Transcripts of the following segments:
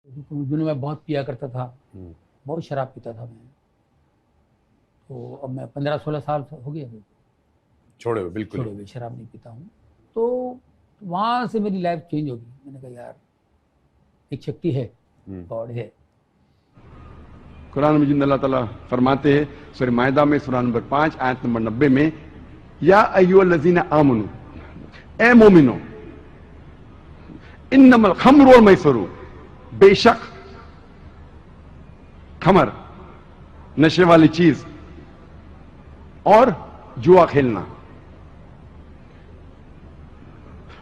دنوں میں بہت پیا کرتا تھا، بہت شراب پیتا تھا میں. تو اب میں 15-16 سال ہو گیا چھوڑے ہوئے، بالکل چھوڑے ہوئے، شراب نہیں پیتا ہوں. تو وہاں سے میری لائف چینج ہوگی. میں نے کہا یار ایک شکتی ہے، گاڈ ہے. قرآن مجید میں اللہ تعالیٰ فرماتے ہیں سورہ مائدہ میں سورہ نمبر 5 آیت نمبر 90 میں، یا ایھا الذین آمنو، اے مومنو، انما الخمر والمیسر، بے شک خمر نشے والی چیز اور جوا کھیلنا،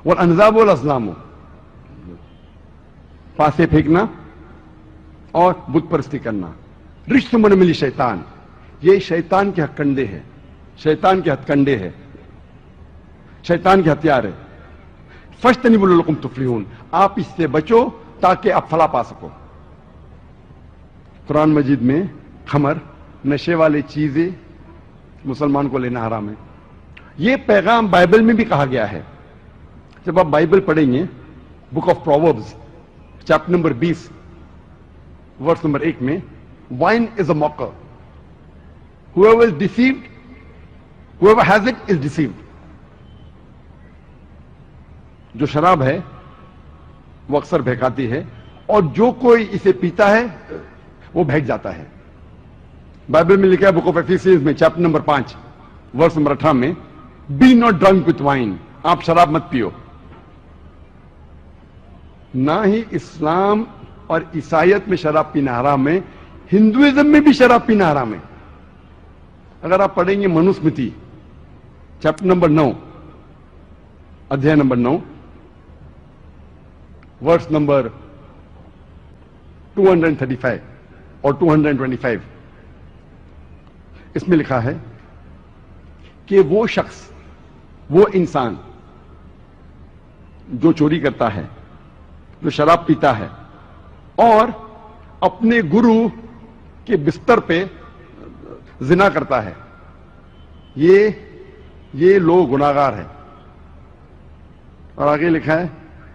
والانصاب والازلام، پاسے پھینکنا اور بت پرستی کرنا، رجس من عمل شیطان، یہ شیطان کے ہتھکنڈے ہے، شیطان کے ہتھکنڈے ہے، شیطان کے ہتھیار ہے. فاجتنبوا لعلکم تفلحون، آپ اس سے بچو تاکہ آپ فلاح پا سکو. قرآن مجید میں خمر، نشے والی چیزیں مسلمان کو لینا حرام ہے. یہ پیغام بائبل میں بھی کہا گیا ہے. جب آپ بائبل پڑھیں گے book of Proverbs chapter number 20 verse number 1 میں، wine is a mocker, whoever is deceived, whoever has it is deceived. جو شراب ہے وہ اکثر بہکاتی ہے، اور جو کوئی اسے پیتا ہے وہ بہک جاتا ہے. بائبل میں لکھا ہے بک آف ایفیسیز میں چیپٹر نمبر 5 ورس نمبر 18 میں، بی ناٹ ڈرنک وتھ وائن، آپ شراب مت پیو. نہ ہی اسلام اور عیسائیت میں شراب پینا حرام ہے، ہندوازم میں بھی شراب پینا حرام ہے. اگر آپ پڑھیں گے منوسمرتی چیپٹر نمبر 9 ادھیائے نمبر 9 ورس نمبر 235 اور 225، اس میں لکھا ہے کہ وہ شخص، وہ انسان جو چوری کرتا ہے، جو شراب پیتا ہے اور اپنے گرو کے بستر پہ زنا کرتا ہے، یہ لوگ گناہگار ہیں. اور آگے لکھا ہے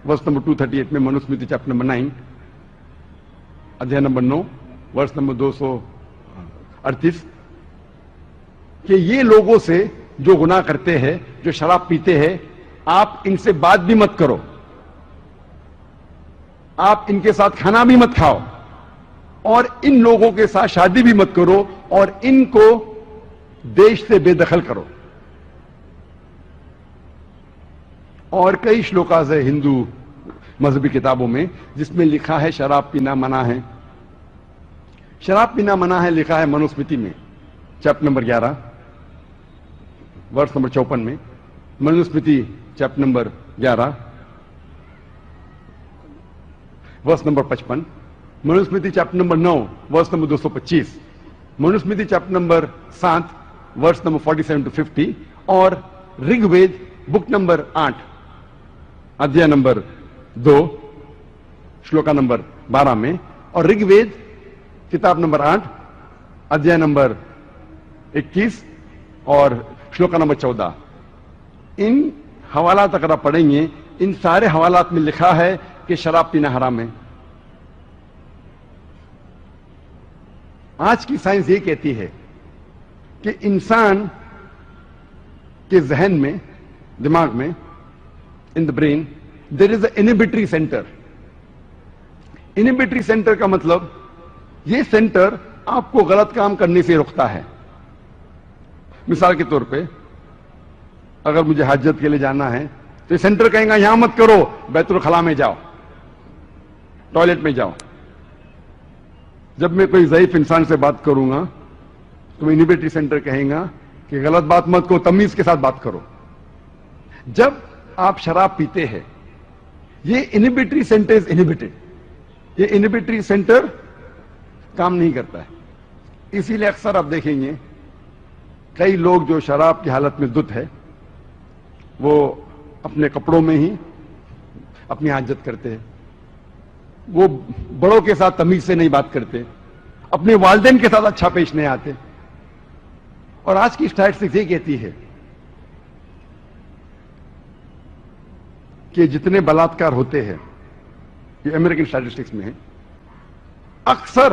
ورس نمبر 238 میں منوسمرتی چیپٹر نمبر 9 ادھیائے نمبر 9 ورس نمبر 238 کہ یہ لوگوں سے جو گناہ کرتے ہیں، جو شراب پیتے ہیں، آپ ان سے بات بھی مت کرو، آپ ان کے ساتھ کھانا بھی مت کھاؤ، اور ان لوگوں کے ساتھ شادی بھی مت کرو، اور ان کو دیش سے بے دخل کرو. اور کئی شلوکاز ہے ہندو مذہبی کتابوں میں جس میں لکھا ہے شراب پینا منع ہے. شراب پینا منع ہے لکھا ہے منوسمرتی میں چیپٹر نمبر 11 ورس نمبر 54 میں، Manusmriti chapter number 11 verse number 55، Manusmriti chapter number 9 verse number 225، Manusmriti chapter number 7 verse number 47 to 50، اور رگ وید بک نمبر 8 ادھیائے نمبر 2 شلوکا نمبر 12 میں، اور رگ وید کتاب نمبر 8 ادھیائے نمبر 21 اور شلوکا نمبر 14. ان حوالات اگر آپ پڑھیں گے، ان سارے حوالات میں لکھا ہے کہ شراب پینا حرام ہے. آج کی سائنس یہ کہتی ہے کہ انسان کے ذہن میں، دماغ میں، in the brain there is an inhibitory center. inhibitory center کا مطلب یہ سینٹر آپ کو غلط کام کرنے سے روکتا ہے. مثال کے طور پہ اگر مجھے حاجت کے لیے جانا ہے تو یہ سینٹر کہیں گا یہاں مت کرو، بیت الخلاء میں جاؤ، ٹوائلٹ میں جاؤ. جب میں کوئی ضعیف انسان سے بات کروں گا تو انہیبیٹری سینٹر کہیں گا کہ غلط بات مت کرو، تمیز کے ساتھ بات کرو. جب آپ شراب پیتے ہیں یہ انہیبیٹری سینٹر از انہیبیٹڈ، یہ انہیبیٹری سینٹر کام نہیں کرتا ہے. اسی لیے اکثر آپ دیکھیں گے کئی لوگ جو شراب کی حالت میں دھت ہے وہ اپنے کپڑوں میں ہی اپنی حاجت کرتے ہیں، وہ بڑوں کے ساتھ تمیز سے نہیں بات کرتے، اپنے والدین کے ساتھ اچھا پیش نہیں آتے. اور آج کی اسٹیٹسٹکس یہ کہتی ہے کہ جتنے بلاತ್ಕಾರ ہوتے ہیں، یہ امریکن اسٹیٹسٹکس میں ہے، اکثر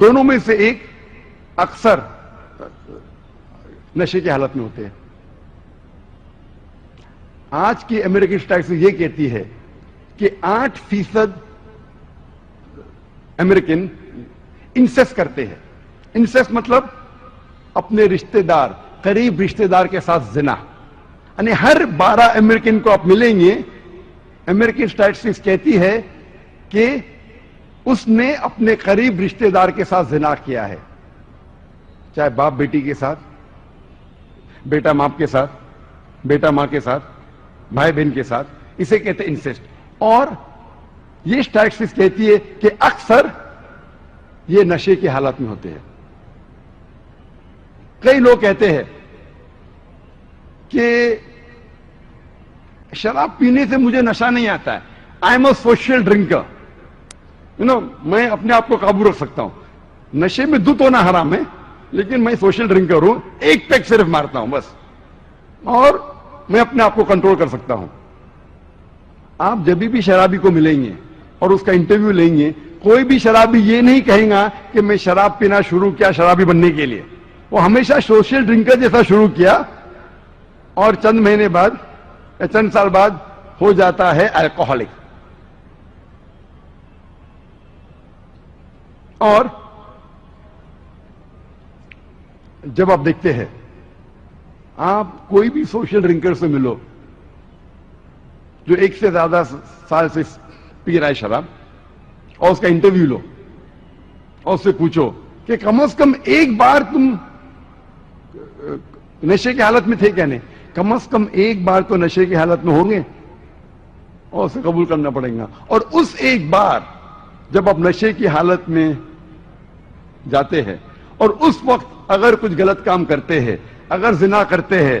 دونوں میں سے ایک اکثر نشے کی حالت میں ہوتے ہیں. آج کی امریکی اسٹیٹسٹکس یہ کہتی ہے کہ 8% امریکن انسیسٹ کرتے ہیں. انسیسٹ مطلب اپنے رشتہ دار, قریب رشتہ دار کے ساتھ زنا. یعنی ہر 12 امریکن کو آپ ملیں گے, امریکی اسٹیٹسٹکس کہتی ہے کہ اس نے اپنے قریب رشتہ دار کے ساتھ زنا کیا ہے, چاہے باپ بیٹی کے ساتھ, بیٹا باپ کے ساتھ, بیٹا ماں کے ساتھ, بھائی بہن کے ساتھ. اسے کہتے ہیں انسیسٹ. اور یہ اسٹیٹسٹکس کہتی ہے کہ اکثر یہ نشے کی حالت میں ہوتے ہیں. کئی لوگ کہتے ہیں کہ شراب پینے سے مجھے نشہ نہیں آتا ہے, I am a social drinker, میں اپنے آپ کو قابو رکھ سکتا ہوں. نشے میں دھت ہونا حرام ہے, لیکن میں سوشل ڈرنکر ہوں, ایک پیک صرف مارتا ہوں بس, اور میں اپنے آپ کو کنٹرول کر سکتا ہوں. آپ جب بھی شرابی کو ملیں گے اور اس کا انٹرویو لیں گے, کوئی بھی شرابی یہ نہیں کہیں گا کہ میں شراب پینا شروع کیا شرابی بننے کے لیے. وہ ہمیشہ سوشل ڈرنکر جیسا شروع کیا اور چند مہینے بعد یا چند سال بعد ہو جاتا ہے الکوہولک. اور جب آپ دیکھتے ہیں, آپ کوئی بھی سوشل ڈرنکر سے ملو جو ایک سے زیادہ سال سے پی رہا ہے شراب, اور اس کا انٹرویو لو اور اس سے پوچھو کہ کم از کم ایک بار تم نشے کی حالت میں تھے کیا نہیں, کم از کم ایک بار تو نشے کی حالت میں ہوں گے, اور اسے قبول کرنا پڑے گا. اور اس ایک بار جب آپ نشے کی حالت میں جاتے ہیں اور اس وقت اگر کچھ غلط کام کرتے ہیں, اگر زنا کرتے ہیں,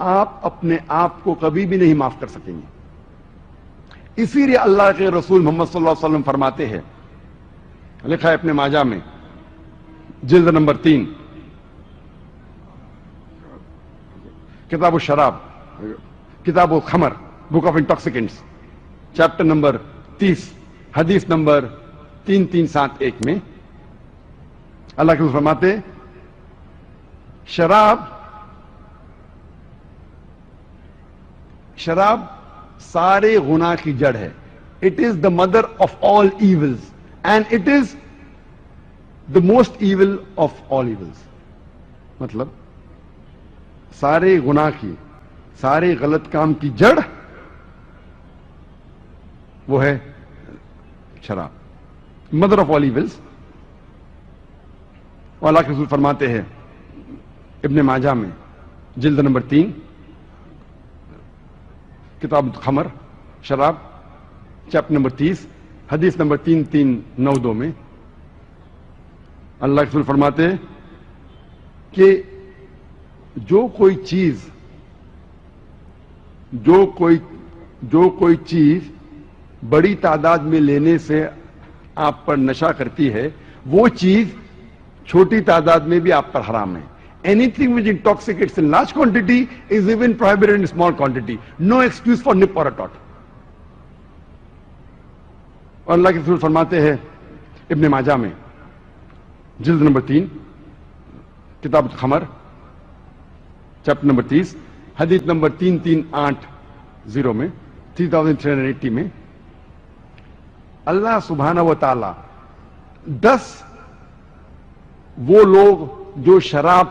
آپ اپنے آپ کو کبھی بھی نہیں معاف کر سکیں گے. اسی لیے اللہ کے رسول محمد صلی اللہ علیہ وسلم فرماتے ہیں, لکھا ہے اپنے ماجہ میں جلد نمبر 3, کتاب الشراب, کتاب الخمر, بک آف انٹاکسیکینٹس, چیپٹر نمبر 30, حدیث نمبر 3371 میں اللہ کے رسول فرماتے, شراب سارے گناہ کی جڑ ہے. It is the mother of all evils and it is the most evil of all evils. مطلب سارے گناہ کی, سارے غلط کام کی جڑ وہ ہے شراب, مدر آف آل ایولز. اور اللہ کے رسول فرماتے ہیں ابن ماجہ میں جلد نمبر 3, کتاب الخمر, شراب, چیپٹر نمبر 30, حدیث نمبر 3392 میں اللہ کے رسول فرماتے ہیں کہ جو کوئی چیز بڑی تعداد میں لینے سے آپ پر نشہ کرتی ہے, وہ چیز چھوٹی تعداد میں بھی آپ پر حرام ہے. Anything which intoxicates in large quantity is even prohibited in small quantity. No excuse for nip or a tot. اور اللہ کے رسول فرماتے ہیں ابن ماجہ میں جلد نمبر 3, کتاب الخمر, چیپٹر نمبر 30, حدیث نمبر 3380 میں 3380 میں اللہ سبحانہ و تعالی 10 وہ لوگ جو شراب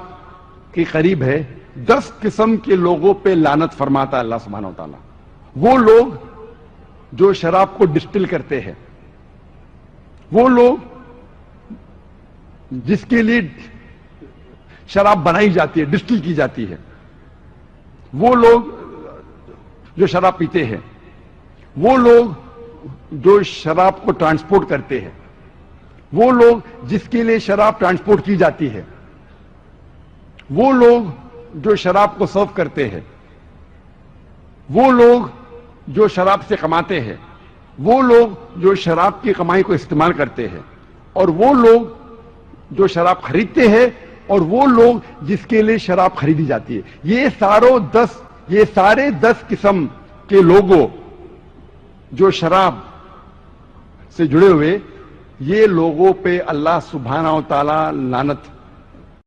کے قریب ہے, 10 قسم کے لوگوں پہ لعنت فرماتا ہے اللہ سبحانہ و تعالی. وہ لوگ جو شراب کو ڈسٹل کرتے ہیں, وہ لوگ جس کے لیے شراب بنائی جاتی ہے, ڈسٹل کی جاتی ہے, وہ لوگ جو شراب پیتے ہیں, وہ لوگ جو شراب کو ٹرانسپورٹ کرتے ہیں, وہ لوگ جس کے لیے شراب ٹرانسپورٹ کی جاتی ہے, وہ لوگ جو شراب کو سرو کرتے ہیں, وہ لوگ جو شراب سے کماتے ہیں, وہ لوگ جو شراب کی کمائی کو استعمال کرتے ہیں, اور وہ لوگ جو شراب خریدتے ہیں, اور وہ لوگ جس کے لیے شراب خریدی جاتی ہے. یہ ساروں 10 یہ سارے 10 قسم کے لوگوں جو شراب سے جڑے ہوئے، یہ لوگوں پہ اللہ سبحانہ و تعالی لعنت